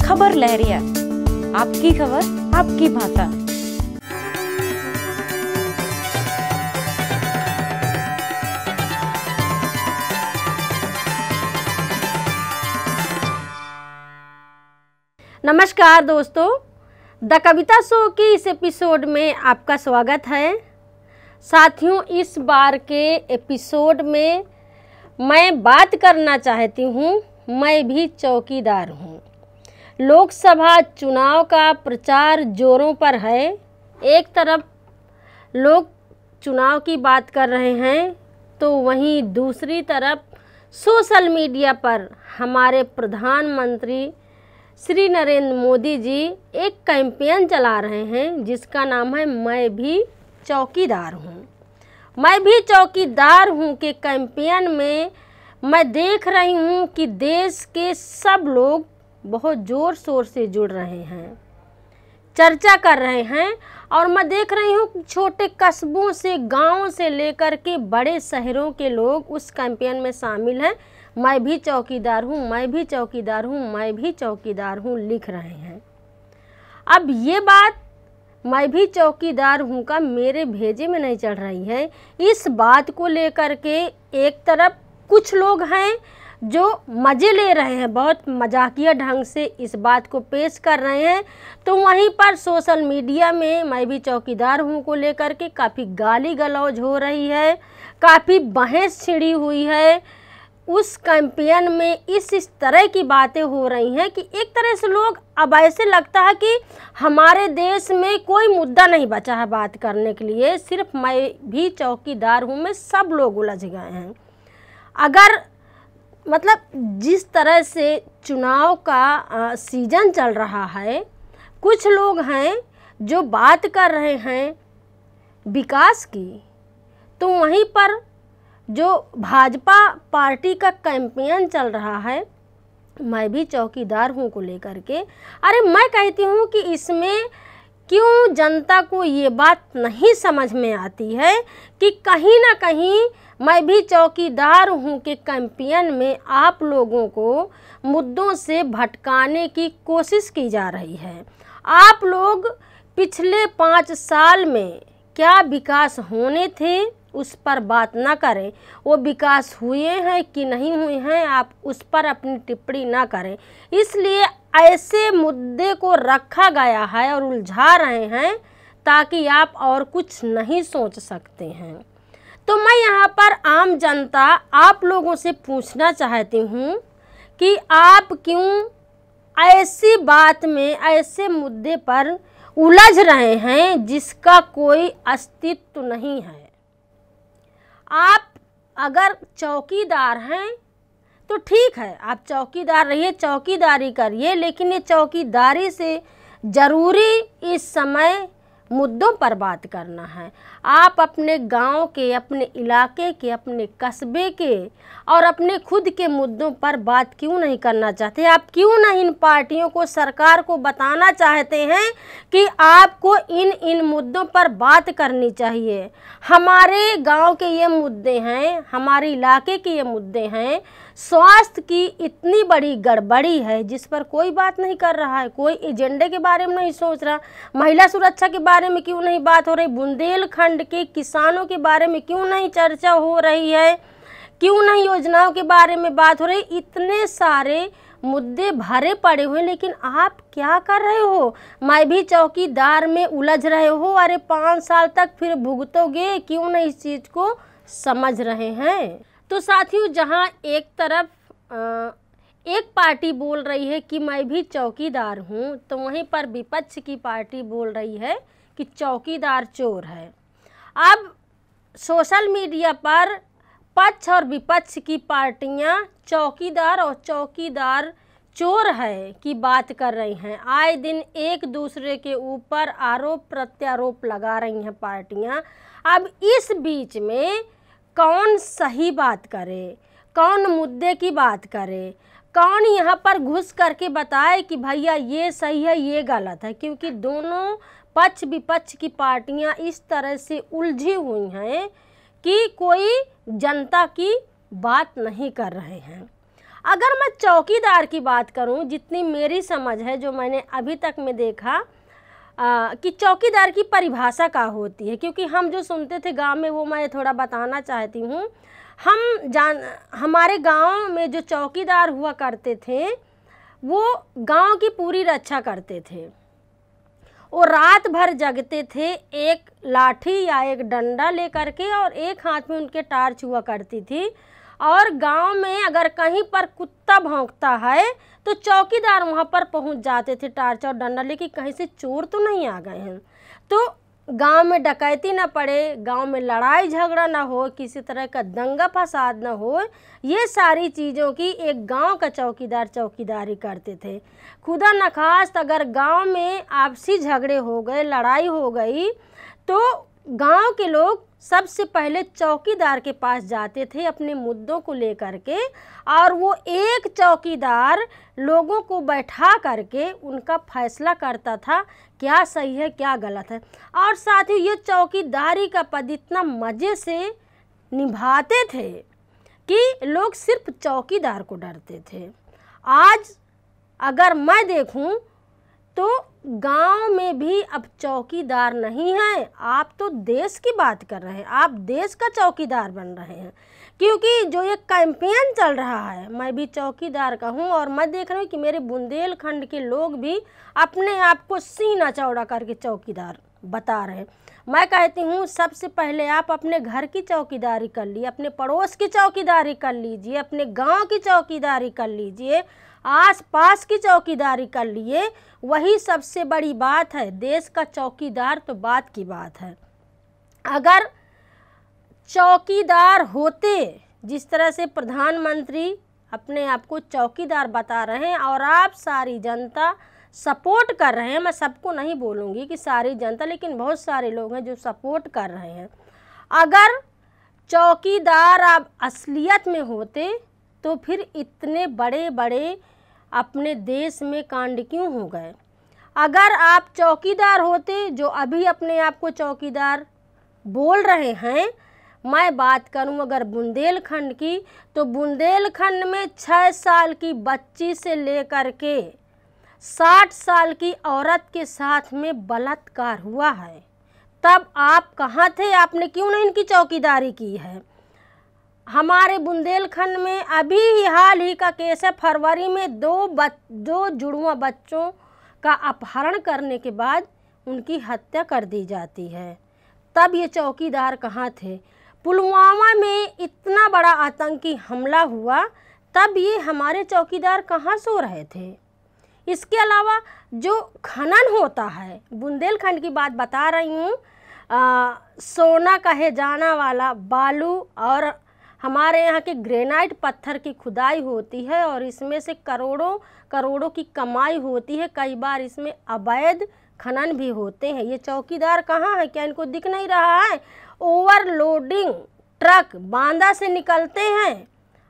खबर लहरिया, आपकी खबर आपकी भाषा। नमस्कार दोस्तों, द कविता शो की इस एपिसोड में आपका स्वागत है। साथियों, इस बार के एपिसोड में मैं बात करना चाहती हूँ, मैं भी चौकीदार हूँ। लोकसभा चुनाव का प्रचार जोरों पर है। एक तरफ लोग चुनाव की बात कर रहे हैं तो वहीं दूसरी तरफ सोशल मीडिया पर हमारे प्रधानमंत्री श्री नरेंद्र मोदी जी एक कैंपेन चला रहे हैं जिसका नाम है मैं भी चौकीदार हूँ। मैं भी चौकीदार हूँ के कैंपेन में मैं देख रही हूँ कि देश के सब लोग बहुत ज़ोर शोर से जुड़ रहे हैं, चर्चा कर रहे हैं। और मैं देख रही हूँ छोटे कस्बों से, गाँव से लेकर के बड़े शहरों के लोग उस कैंपेन में शामिल हैं। मैं भी चौकीदार हूँ, मैं भी चौकीदार हूँ, मैं भी चौकीदार हूँ लिख रहे हैं। अब ये बात मैं भी चौकीदार हूँ का मेरे भेजे में नहीं चढ़ रही है। इस बात को लेकर के एक तरफ कुछ लोग हैं जो मज़े ले रहे हैं, बहुत मजाकिया ढंग से इस बात को पेश कर रहे हैं, तो वहीं पर सोशल मीडिया में मैं भी चौकीदार हूँ को लेकर के काफ़ी गाली गलौज हो रही है, काफ़ी बहस छिड़ी हुई है। उस कैंपेन में इस तरह की बातें हो रही हैं कि एक तरह से लोग अब ऐसे लगता है कि हमारे देश में कोई मुद्दा नहीं बचा है बात करने के लिए, सिर्फ मैं भी चौकीदार हूँ में सब लोग उलझ गए हैं। अगर मतलब जिस तरह से चुनाव का सीज़न चल रहा है, कुछ लोग हैं जो बात कर रहे हैं विकास की, तो वहीं पर जो भाजपा पार्टी का कैंपेन चल रहा है मैं भी चौकीदार हूँ को लेकर के, अरे मैं कहती हूँ कि इसमें क्यों जनता को ये बात नहीं समझ में आती है कि कहीं ना कहीं मैं भी चौकीदार हूँ के कैंपेन में आप लोगों को मुद्दों से भटकाने की कोशिश की जा रही है। आप लोग पिछले 5 साल में क्या विकास होने थे उस पर बात ना करें, वो विकास हुए हैं कि नहीं हुए हैं आप उस पर अपनी टिप्पणी ना करें। इसलिए ऐसे मुद्दे को रखा गया है और उलझा रहे हैं ताकि आप और कुछ नहीं सोच सकते हैं। तो मैं यहाँ पर आम जनता आप लोगों से पूछना चाहती हूँ कि आप क्यों ऐसी बात में, ऐसे मुद्दे पर उलझ रहे हैं जिसका कोई अस्तित्व नहीं है। आप अगर चौकीदार हैं तो ठीक है, आप चौकीदार रहिए, चौकीदारी करिए, लेकिन ये चौकीदारी से ज़रूरी इस समय मुद्दों पर बात करना है। आप अपने गांव के, अपने इलाके के, अपने कस्बे के और अपने खुद के मुद्दों पर बात क्यों नहीं करना चाहते? आप क्यों नहीं इन पार्टियों को, सरकार को बताना चाहते हैं कि आपको इन मुद्दों पर बात करनी चाहिए? हमारे गांव के ये मुद्दे हैं, हमारे इलाके के ये मुद्दे हैं, स्वास्थ्य की इतनी बड़ी गड़बड़ी है जिस पर कोई बात नहीं कर रहा है, कोई एजेंडे के बारे में नहीं सोच रहा। महिला सुरक्षा के बारे में क्यों नहीं बात हो रही? बुंदेलखंड के किसानों के बारे में क्यों नहीं चर्चा हो रही है? क्यों नहीं योजनाओं के बारे में बात हो रही? इतने सारे मुद्दे भरे पड़े हुए, लेकिन आप क्या कर रहे हो? मैं भी चौकीदार में उलझ रहे हो। अरे 5 साल तक फिर भुगतोगे, क्यों नहीं इस चीज़ को समझ रहे हैं? तो साथियों, जहां एक तरफ एक पार्टी बोल रही है कि मैं भी चौकीदार हूं, तो वहीं पर विपक्ष की पार्टी बोल रही है कि चौकीदार चोर है। अब सोशल मीडिया पर पक्ष और विपक्ष की पार्टियां चौकीदार और चौकीदार चोर है की बात कर रही हैं। आए दिन एक दूसरे के ऊपर आरोप प्रत्यारोप लगा रही हैं पार्टियां। अब इस बीच में कौन सही बात करे, कौन मुद्दे की बात करे, कौन यहाँ पर घुस करके बताए कि भैया ये सही है ये गलत है? क्योंकि दोनों पक्ष विपक्ष की पार्टियां इस तरह से उलझी हुई हैं कि कोई जनता की बात नहीं कर रहे हैं। अगर मैं चौकीदार की बात करूं, जितनी मेरी समझ है, जो मैंने अभी तक में देखा कि चौकीदार की परिभाषा क्या होती है, क्योंकि हम जो सुनते थे गांव में वो मैं थोड़ा बताना चाहती हूँ। हमारे गांव में जो चौकीदार हुआ करते थे वो गांव की पूरी रक्षा करते थे। वो रात भर जगते थे, एक लाठी या एक डंडा लेकर के, और एक हाथ में उनके टार्च हुआ करती थी। और गांव में अगर कहीं पर कुत्ता भौंकता है तो चौकीदार वहां पर पहुंच जाते थे टार्च और डंडा लेके, कहीं से चोर तो नहीं आ गए हैं, तो गांव में डकैती ना पड़े, गांव में लड़ाई झगड़ा ना हो, किसी तरह का दंगा फसाद ना हो, ये सारी चीज़ों की एक गांव का चौकीदार चौकीदारी करते थे। खुदा न खास्त अगर गांव में आपसी झगड़े हो गए, लड़ाई हो गई, तो गांव के लोग सबसे पहले चौकीदार के पास जाते थे अपने मुद्दों को लेकर के, और वो एक चौकीदार लोगों को बैठा करके उनका फैसला करता था क्या सही है क्या गलत है। और साथ ही ये चौकीदारी का पद इतना मज़े से निभाते थे कि लोग सिर्फ चौकीदार को डरते थे। आज अगर मैं देखूं तो गांव में भी अब चौकीदार नहीं है, आप तो देश की बात कर रहे हैं, आप देश का चौकीदार बन रहे हैं। क्योंकि जो ये कैंपेन चल रहा है, मैं भी चौकीदार का हूँ, और मैं देख रही हूँ कि मेरे बुंदेलखंड के लोग भी अपने आप को सीना चौड़ा करके चौकीदार बता रहे हैं। मैं कहती हूँ सबसे पहले आप अपने घर की चौकीदारी कर लीजिए, अपने पड़ोस की चौकीदारी कर लीजिए, अपने गांव की चौकीदारी कर लीजिए, आस पास की चौकीदारी कर लिए, वही सबसे बड़ी बात है। देश का चौकीदार तो बात की बात है। अगर चौकीदार होते, जिस तरह से प्रधानमंत्री अपने आप को चौकीदार बता रहे हैं और आप सारी जनता सपोर्ट कर रहे हैं, मैं सबको नहीं बोलूँगी कि सारी जनता, लेकिन बहुत सारे लोग हैं जो सपोर्ट कर रहे हैं। अगर चौकीदार आप असलियत में होते तो फिर इतने बड़े बड़े अपने देश में कांड क्यों हो गए। अगर आप चौकीदार होते, जो अभी अपने आप को चौकीदार बोल रहे हैं, मैं बात करूं अगर बुंदेलखंड की, तो बुंदेलखंड में 6 साल की बच्ची से लेकर के 60 साल की औरत के साथ में बलात्कार हुआ है। तब आप कहाँ थे, आपने क्यों नहीं इनकी चौकीदारी की है। हमारे बुंदेलखंड में अभी ही हाल ही का केस है, फरवरी में दो जुड़वा बच्चों का अपहरण करने के बाद उनकी हत्या कर दी जाती है। तब ये चौकीदार कहाँ थे। पुलवामा में इतना बड़ा आतंकी हमला हुआ, तब ये हमारे चौकीदार कहाँ सो रहे थे। इसके अलावा जो खनन होता है, बुंदेलखंड की बात बता रही हूँ, सोना कहे जाना वाला बालू और हमारे यहाँ के ग्रेनाइट पत्थर की खुदाई होती है, और इसमें से करोड़ों करोड़ों की कमाई होती है। कई बार इसमें अवैध खनन भी होते हैं। ये चौकीदार कहाँ है, क्या इनको दिख नहीं रहा है। ओवरलोडिंग ट्रक बांदा से निकलते हैं,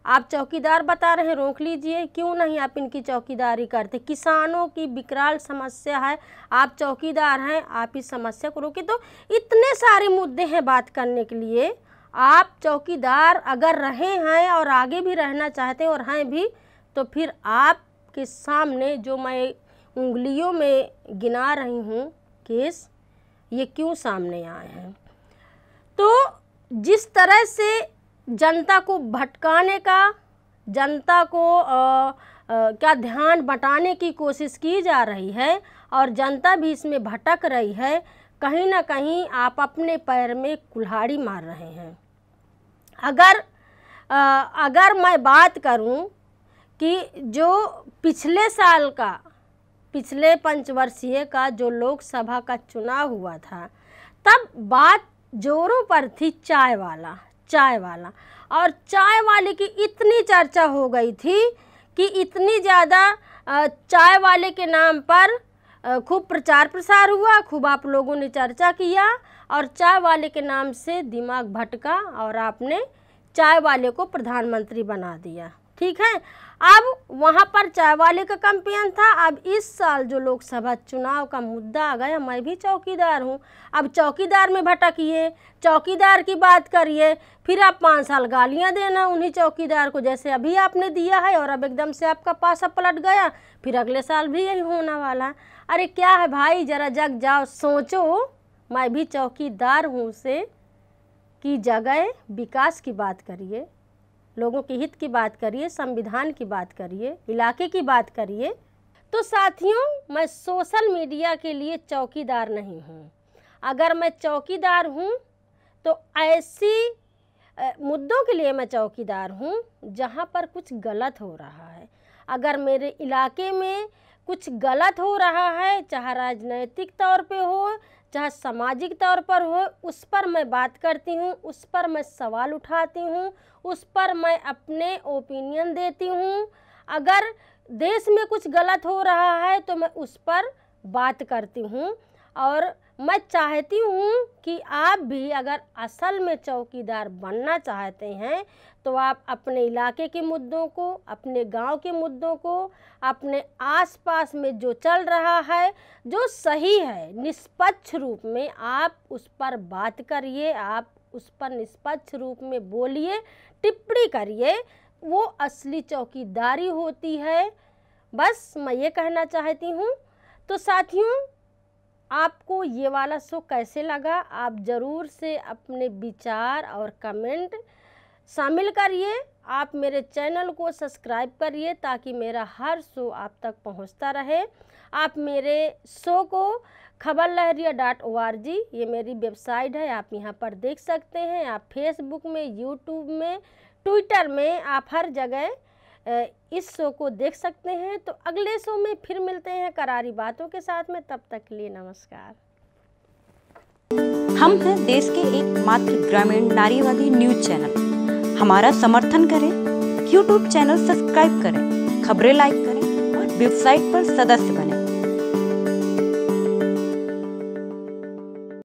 आप चौकीदार बता रहे हैं रोक लीजिए, क्यों नहीं आप इनकी चौकीदारी करते। किसानों की विकराल समस्या है, आप चौकीदार हैं, आप इस समस्या को रोके। तो इतने सारे मुद्दे हैं बात करने के लिए। आप चौकीदार अगर रहे हैं और आगे भी रहना चाहते हैं और हैं भी, तो फिर आपके सामने जो मैं उंगलियों में गिना रही हूँ केस, ये क्यों सामने आए हैं। तो जिस तरह से जनता को भटकाने का, जनता को क्या ध्यान बटाने की कोशिश की जा रही है, और जनता भी इसमें भटक रही है, कहीं ना कहीं आप अपने पैर में कुल्हाड़ी मार रहे हैं। अगर मैं बात करूं कि जो पिछले साल का, पिछले पंचवर्षीय का जो लोकसभा का चुनाव हुआ था, तब बात जोरों पर थी चाय वाला, और चाय वाले की इतनी चर्चा हो गई थी कि इतनी ज़्यादा चाय वाले के नाम पर खूब प्रचार प्रसार हुआ, खूब आप लोगों ने चर्चा किया, और चाय वाले के नाम से दिमाग भटका और आपने चाय वाले को प्रधानमंत्री बना दिया। ठीक है, अब वहाँ पर चाय वाले का कैंपेन था। अब इस साल जो लोकसभा चुनाव का मुद्दा आ गया, मैं भी चौकीदार हूँ। अब चौकीदार में भटकिए, चौकीदार की बात करिए, फिर आप 5 साल गालियाँ देना उन्हीं चौकीदार को, जैसे अभी आपने दिया है और अब एकदम से आपका पासा पलट गया, फिर अगले साल भी यही होने वाला है। अरे क्या है भाई, ज़रा जग जाओ, सोचो। मैं भी चौकीदार हूँ से की जगह विकास की बात करिए, लोगों के हित की बात करिए, संविधान की बात करिए, इलाके की बात करिए। तो साथियों, मैं सोशल मीडिया के लिए चौकीदार नहीं हूँ। अगर मैं चौकीदार हूँ तो ऐसी मुद्दों के लिए मैं चौकीदार हूँ जहाँ पर कुछ गलत हो रहा है। अगर मेरे इलाके में कुछ गलत हो रहा है, चाहे राजनीतिक तौर पे हो, चाहे सामाजिक तौर पर हो, उस पर मैं बात करती हूँ, उस पर मैं सवाल उठाती हूँ, उस पर मैं अपने ओपिनियन देती हूँ। अगर देश में कुछ गलत हो रहा है तो मैं उस पर बात करती हूँ। और मैं चाहती हूँ कि आप भी अगर असल में चौकीदार बनना चाहते हैं तो आप अपने इलाके के मुद्दों को, अपने गांव के मुद्दों को, अपने आसपास में जो चल रहा है, जो सही है, निष्पक्ष रूप में आप उस पर बात करिए, आप उस पर निष्पक्ष रूप में बोलिए, टिप्पणी करिए। वो असली चौकीदारी होती है। बस मैं ये कहना चाहती हूँ। तो साथियों, आपको ये वाला शो कैसे लगा, आप ज़रूर से अपने विचार और कमेंट शामिल करिए। आप मेरे चैनल को सब्सक्राइब करिए ताकि मेरा हर शो आप तक पहुंचता रहे। आप मेरे शो को खबरलहरिया.org, ये मेरी वेबसाइट है, आप यहाँ पर देख सकते हैं। आप फेसबुक में, यूट्यूब में, ट्विटर में, आप हर जगह इस शो को देख सकते हैं। तो अगले शो में फिर मिलते हैं करारी बातों के साथ में। तब तक के लिए नमस्कार। हम हैं देश के एकमात्र ग्रामीण नारीवादी न्यूज चैनल। हमारा समर्थन करें, यूट्यूब चैनल सब्सक्राइब करें, खबरें लाइक करें और वेबसाइट पर सदस्य बनें।